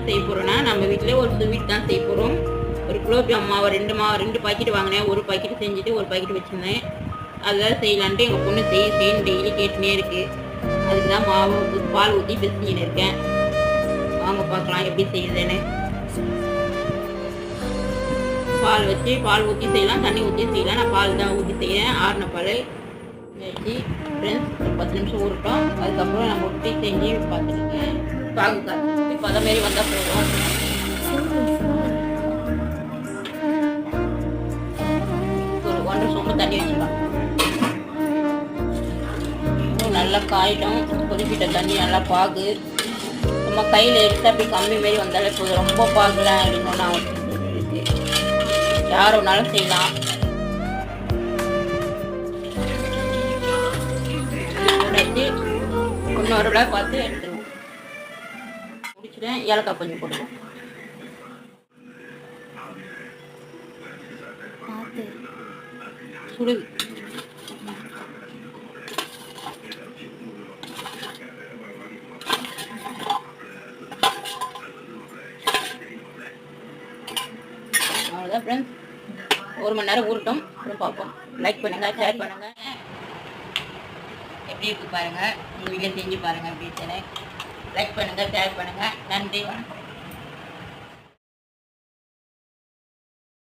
செய்ய போகிறோன்னா நம்ம வீட்டிலே ஒரு ஸ்வீட் தான் செய்ய போகிறோம். ஒரு குலோப்ஜாம் மாவு 2 பாக்கெட் வாங்கினேன். ஒரு பாக்கெட் செஞ்சுட்டு ஒரு பாக்கெட் வச்சுருந்தேன். அதுதான் செய்யலான்ட்டு எங்கள் பொண்ணு செய்யன்னு டெய்லி கேட்டுனே இருக்குது. அதுக்கு தான் மாவு பால் ஊற்றி பிசைஞ்சின்னு இருக்கேன். வாங்க பார்க்கலாம் எப்படி செய்யுதுன்னு. பால் வச்சு பால் ஊற்றி செய்யலாம், தண்ணி ஊற்றி செய்யலாம். நான் பால் தான் ஊற்றி செய்கிறேன். ஆறின பால் வச்சு ஃப்ரெண்ட்ஸ் ஒரு 10 நிமிஷம் ஊறட்டும். அதுக்கப்புறம் நம்ம ஊற்றி செஞ்சு பார்த்துருக்கேன். பாகு காய்ச்சி இப்போ அதை மாரி வந்தால் போதும். ஒரு 1 சொம்பு தண்ணி வச்சுக்கலாம். நல்லா காயிடும். கொதிப்பிட்ட தண்ணி நல்லா பாகு சும்மா கையில் எடுத்து அப்படி கம்பி மாரி வந்தாலே போதும். ரொம்ப பாகுலாம் அப்படின்னு நான் யார் வேணாலும் செய்யலாம். இன்னொரு விட பார்த்து எடுத்துருவோம். முடிச்சுட்டேன். ஏலக்காய் கொஞ்சம் போடுவோம். சுடுது. அவ்வளோதான் ஃப்ரெண்ட்ஸ். 1 மணி நேரம் ஊறட்டும். அப்புறம் பார்ப்போம். லைக் பண்ணுங்கள், ஷேர் பண்ணுங்கள். எப்படி இருக்குது பாருங்கள். உங்கள் வீட்டில் செஞ்சு பாருங்கள். எப்படி லைக் பண்ணுங்கள், ஷேர் பண்ணுங்கள். நன்றி, வணக்கம்.